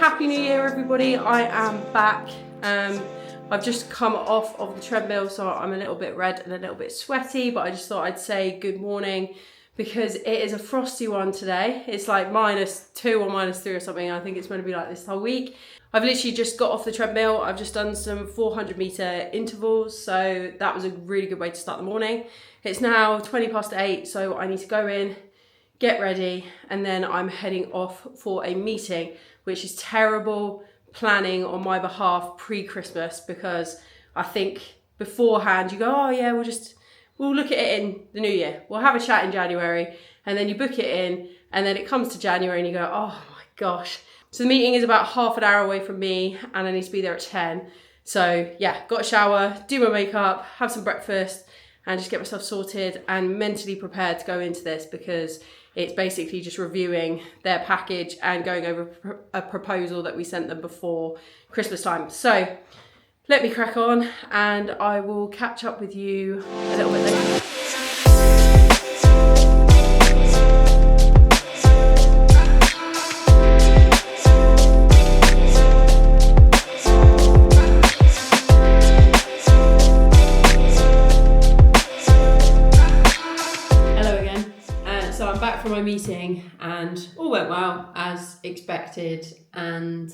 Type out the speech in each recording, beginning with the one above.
Happy New Year everybody, I am back. I've just come off of the treadmill, so I'm a little bit red and a little bit sweaty, but I just thought I'd say good morning because it is a frosty one today. It's like -2 or -3 or something. I think it's going to be like this the whole week. I've literally just got off the treadmill. I've just done some 400-meter intervals, so that was a really good way to start the morning. It's now 8:20, so I need to go in, get ready, and then I'm heading off for a meeting, which is terrible planning on my behalf pre-Christmas, because I think beforehand you go, oh yeah, we'll look at it in the new year. We'll have a chat in January, and then you book it in, and then it comes to January and you go, oh my gosh. So the meeting is about half an hour away from me and I need to be there at 10. So yeah, got a shower, do my makeup, have some breakfast, and just get myself sorted and mentally prepared to go into this, because it's basically just reviewing their package and going over a proposal that we sent them before Christmas time. So let me crack on and I will catch up with you a little bit later. From my meeting and all went well as expected, and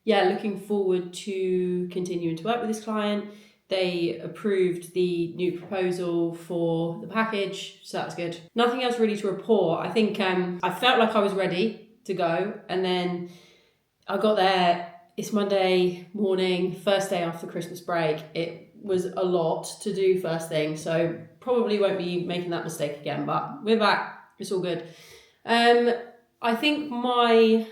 yeah, looking forward to continuing to work with this client. They approved the new proposal for the package, so that's good. Nothing else really to report. I think I felt like I was ready to go, and then I got there. It's Monday morning, first day after Christmas break. It was a lot to do first thing, so probably won't be making that mistake again, but we're back. It's all good. I think my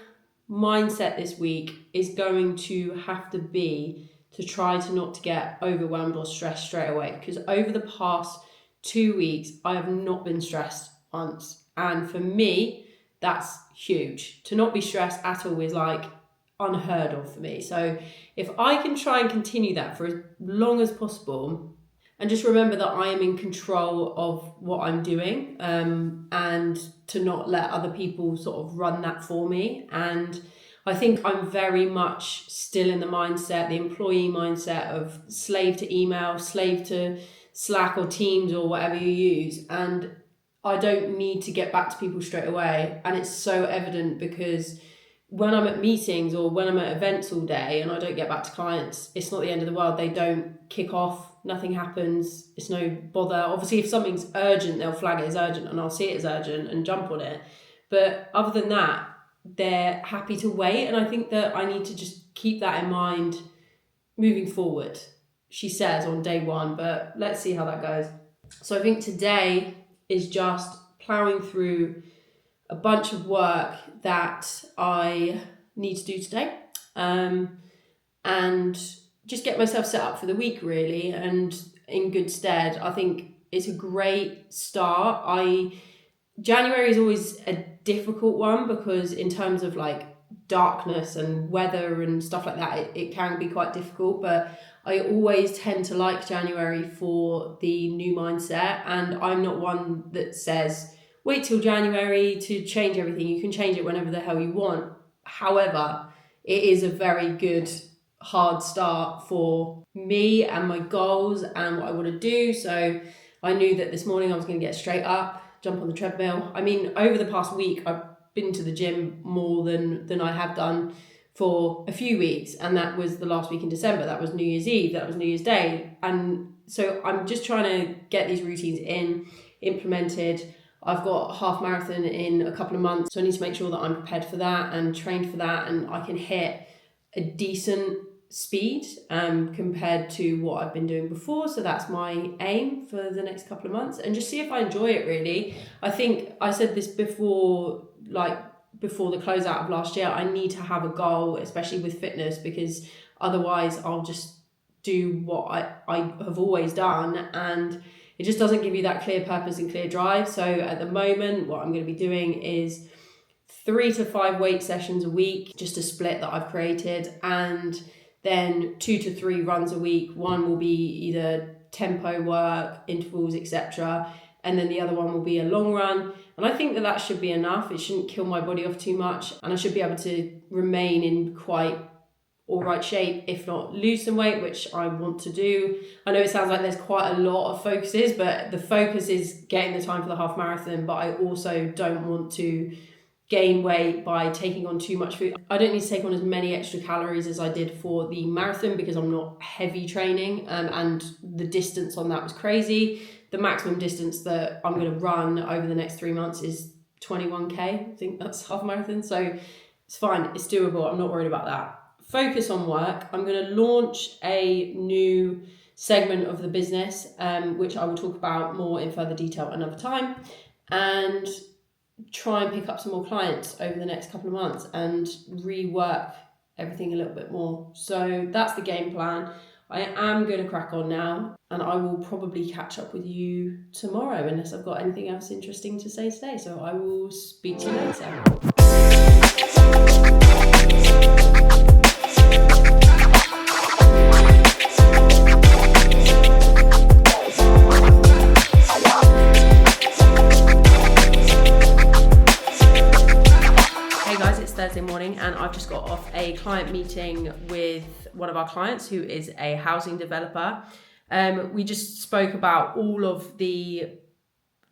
mindset this week is going to have to be to try to not to get overwhelmed or stressed straight away, because over the past 2 weeks, I have not been stressed once. And for me, that's huge. To not be stressed at all is like unheard of for me. So if I can try and continue that for as long as possible, and just remember that I am in control of what I'm doing, and to not let other people sort of run that for me. And I think I'm very much still in the mindset, the employee mindset of slave to email, slave to Slack or Teams or whatever you use. And I don't need to get back to people straight away. And it's so evident because when I'm at meetings or when I'm at events all day and I don't get back to clients, it's not the end of the world. They don't kick off. Nothing happens. It's no bother. Obviously, if something's urgent, they'll flag it as urgent and I'll see it as urgent and jump on it. But other than that, they're happy to wait. And I think that I need to just keep that in mind moving forward, she says on day one, but let's see how that goes. So I think today is just ploughing through a bunch of work that I need to do today, and just get myself set up for the week really and in good stead. I think it's a great start. January is always a difficult one because in terms of like darkness and weather and stuff like that, it can be quite difficult, but I always tend to like January for the new mindset. And I'm not one that says wait till January to change everything. You can change it whenever the hell you want. However, it is a very good hard start for me and my goals and what I want to do. So I knew that this morning I was going to get straight up, jump on the treadmill. I mean, over the past week, I've been to the gym more than I have done for a few weeks. And that was the last week in December. That was New Year's Eve. That was New Year's Day. And so I'm just trying to get these routines implemented. I've got a half marathon in a couple of months, so I need to make sure that I'm prepared for that and trained for that, and I can hit a decent speed compared to what I've been doing before. So that's my aim for the next couple of months, and just see if I enjoy it really. I think I said this before the closeout of last year, I need to have a goal, especially with fitness, because otherwise I'll just do what I have always done, and it just doesn't give you that clear purpose and clear drive. So at the moment, what I'm going to be doing is 3 to 5 weight sessions a week, just a split that I've created, and then 2 to 3 runs a week. One will be either tempo work, intervals, etc. and then the other one will be a long run. And I think that should be enough. It shouldn't kill my body off too much, and I should be able to remain in quite all right shape, if not lose some weight, which I want to do. I know it sounds like there's quite a lot of focuses, but the focus is getting the time for the half marathon, but I also don't want to gain weight by taking on too much food. I don't need to take on as many extra calories as I did for the marathon because I'm not heavy training, and the distance on that was crazy. The maximum distance that I'm going to run over the next 3 months is 21k. I think that's half marathon, so it's fine, it's doable. I'm not worried about that. Focus on work. I'm going to launch a new segment of the business, which I will talk about more in further detail another time, and try and pick up some more clients over the next couple of months and rework everything a little bit more. So that's the game plan. I am going to crack on now, and I will probably catch up with you tomorrow unless I've got anything else interesting to say today. So I will speak to you later. Thursday morning, and I've just got off a client meeting with one of our clients who is a housing developer. We just spoke about all of the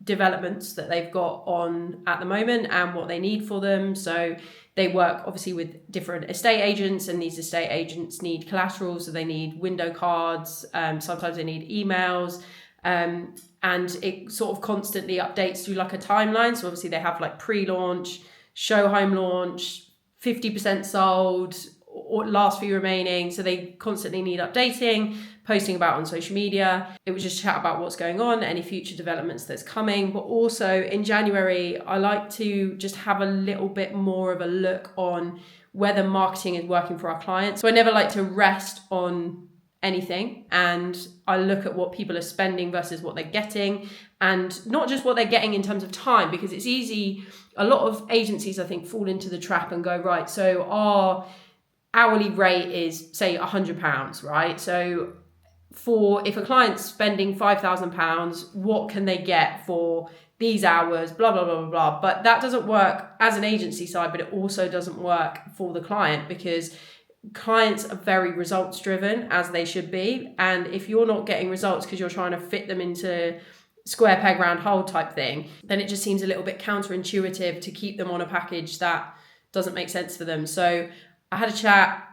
developments that they've got on at the moment and what they need for them. So they work obviously with different estate agents, and these estate agents need collateral, so they need window cards, sometimes they need emails, and it sort of constantly updates through like a timeline. So obviously they have like pre-launch, show home launch, 50% sold, or last few remaining. So they constantly need updating, posting about on social media. It was just chat about what's going on, any future developments that's coming. But also in January, I like to just have a little bit more of a look on whether marketing is working for our clients. So I never like to rest on anything, and I look at what people are spending versus what they're getting, and not just what they're getting in terms of time, because it's easy. A lot of agencies, I think, fall into the trap and go, right, so our hourly rate is say £100, right? So if a client's spending £5,000, what can they get for these hours, blah, blah, blah, blah, blah. But that doesn't work as an agency side, but it also doesn't work for the client, because clients are very results driven, as they should be. And if you're not getting results because you're trying to fit them into square peg round hole type thing, then it just seems a little bit counterintuitive to keep them on a package that doesn't make sense for them. So I had a chat,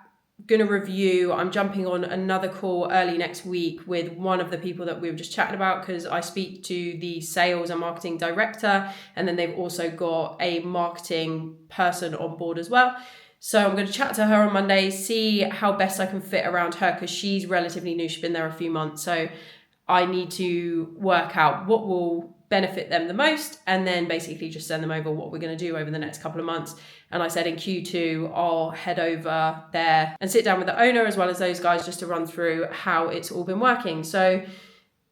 gonna review. I'm jumping on another call early next week with one of the people that we were just chatting about, because I speak to the sales and marketing director, and then they've also got a marketing person on board as well. So I'm going to chat to her on Monday, see how best I can fit around her, because she's relatively new. She's been there a few months. So I need to work out what will benefit them the most, and then basically just send them over what we're going to do over the next couple of months. And I said in Q2, I'll head over there and sit down with the owner as well as those guys just to run through how it's all been working. So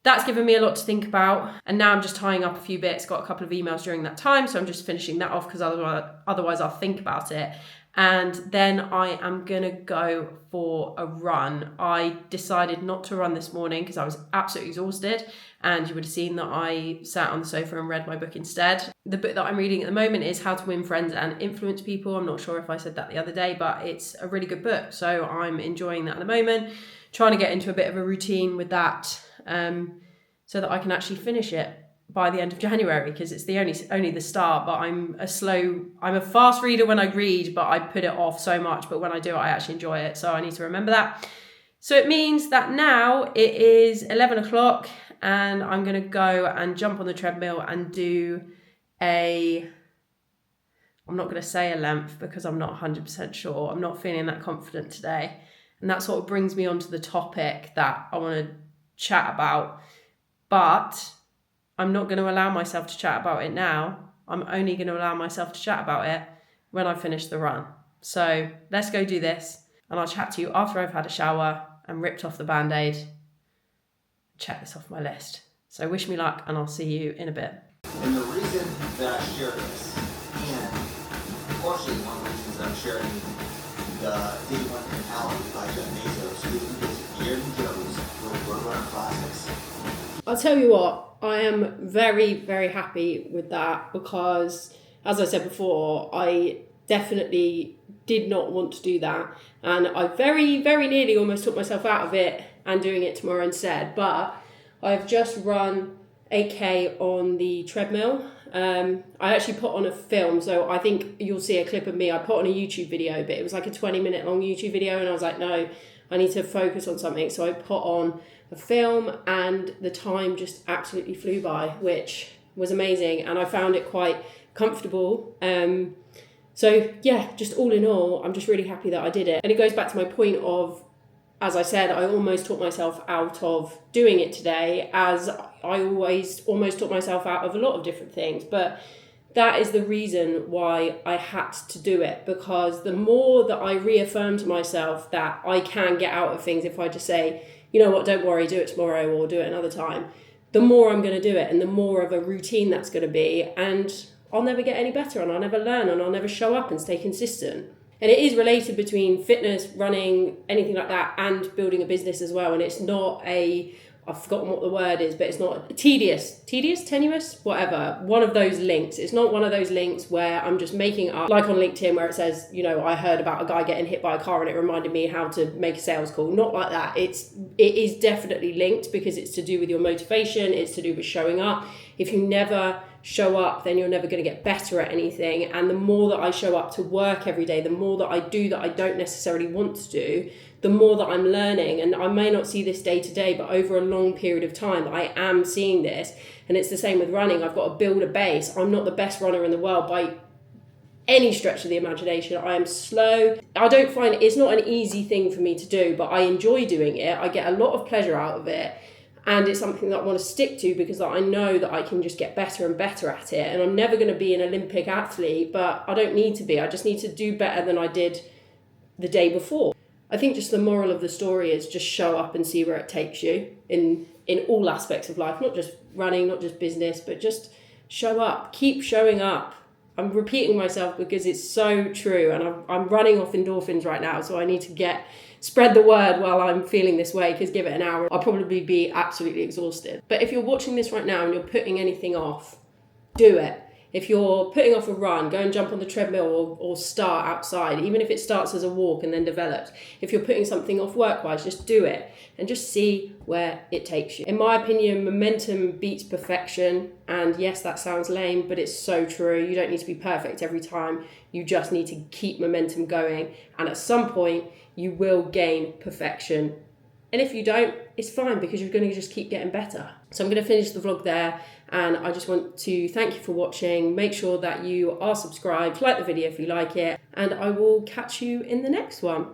that's given me a lot to think about. And now I'm just tying up a few bits, got a couple of emails during that time. So I'm just finishing that off, because otherwise I'll think about it. And then I am going to go for a run. I decided not to run this morning because I was absolutely exhausted, and you would have seen that I sat on the sofa and read my book instead. The book that I'm reading at the moment is How to Win Friends and Influence People. I'm not sure if I said that the other day, but it's a really good book. So I'm enjoying that at the moment, trying to get into a bit of a routine with that, so that I can actually finish it by the end of January, because it's only the start. But I'm a fast reader when I read, but I put it off so much. But when I do it, I actually enjoy it. So I need to remember that. So it means that now it is 11 o'clock and I'm going to go and jump on the treadmill and do I'm not going to say a length because I'm not 100% sure. I'm not feeling that confident today. And that sort of brings me on to the topic that I want to chat about. But I'm not going to allow myself to chat about it now. I'm only going to allow myself to chat about it when I finish the run. So let's go do this, and I'll chat to you after I've had a shower and ripped off the Band-Aid. Check this off my list. So wish me luck, and I'll see you in a bit. And the reason that I share this, and partially one of the reasons I'm sharing the Day One Mentality by Jeff Bezos, is because Gary Jones wrote Roadrunner Classics. I'll tell you what, I am very, very happy with that because, as I said before, I definitely did not want to do that. And I very, very nearly almost took myself out of it and doing it tomorrow instead. But I've just run 8K on the treadmill. I actually put on a film, so I think you'll see a clip of me. I put on a YouTube video, but it was like a 20-minute long YouTube video, and I was like, no, I need to focus on something. So I put on a film, and the time just absolutely flew by, which was amazing, and I found it quite comfortable. So yeah, just all in all, I'm just really happy that I did it. And it goes back to my point of, as I said, I almost talked myself out of doing it today, as I always almost talked myself out of a lot of different things. But that is the reason why I had to do it, because the more that I reaffirm to myself that I can get out of things if I just say, you know what, don't worry, do it tomorrow or do it another time, the more I'm going to do it and the more of a routine that's going to be. And I'll never get any better, and I'll never learn, and I'll never show up and stay consistent. And it is related between fitness, running, anything like that, and building a business as well. And it's not I've forgotten what the word is, but it's not tenuous, whatever. One of those links. It's not one of those links where I'm just making up, like on LinkedIn where it says, you know, I heard about a guy getting hit by a car and it reminded me how to make a sales call. Not like that. It is definitely linked because it's to do with your motivation. It's to do with showing up. If you never show up, then you're never going to get better at anything. And the more that I show up to work every day, the more that I do that I don't necessarily want to do, the more that I'm learning. And I may not see this day to day, but over a long period of time, I am seeing this. And it's the same with running. I've got to build a base. I'm not the best runner in the world by any stretch of the imagination. I am slow. I don't find it's not an easy thing for me to do, but I enjoy doing it. I get a lot of pleasure out of it. And it's something that I want to stick to because I know that I can just get better and better at it. And I'm never going to be an Olympic athlete, but I don't need to be. I just need to do better than I did the day before. I think just the moral of the story is just show up and see where it takes you in all aspects of life, not just running, not just business, but just show up, keep showing up. I'm repeating myself because it's so true, and I'm running off endorphins right now, so I need to spread the word while I'm feeling this way, because give it an hour, I'll probably be absolutely exhausted. But if you're watching this right now and you're putting anything off, do it. If you're putting off a run, go and jump on the treadmill or start outside, even if it starts as a walk and then develops. If you're putting something off work-wise, just do it and just see where it takes you. In my opinion, momentum beats perfection. And yes, that sounds lame, but it's so true. You don't need to be perfect every time. You just need to keep momentum going. And at some point, you will gain perfection. And if you don't, it's fine because you're going to just keep getting better. So I'm going to finish the vlog there. And I just want to thank you for watching. Make sure that you are subscribed, like the video if you like it, and I will catch you in the next one.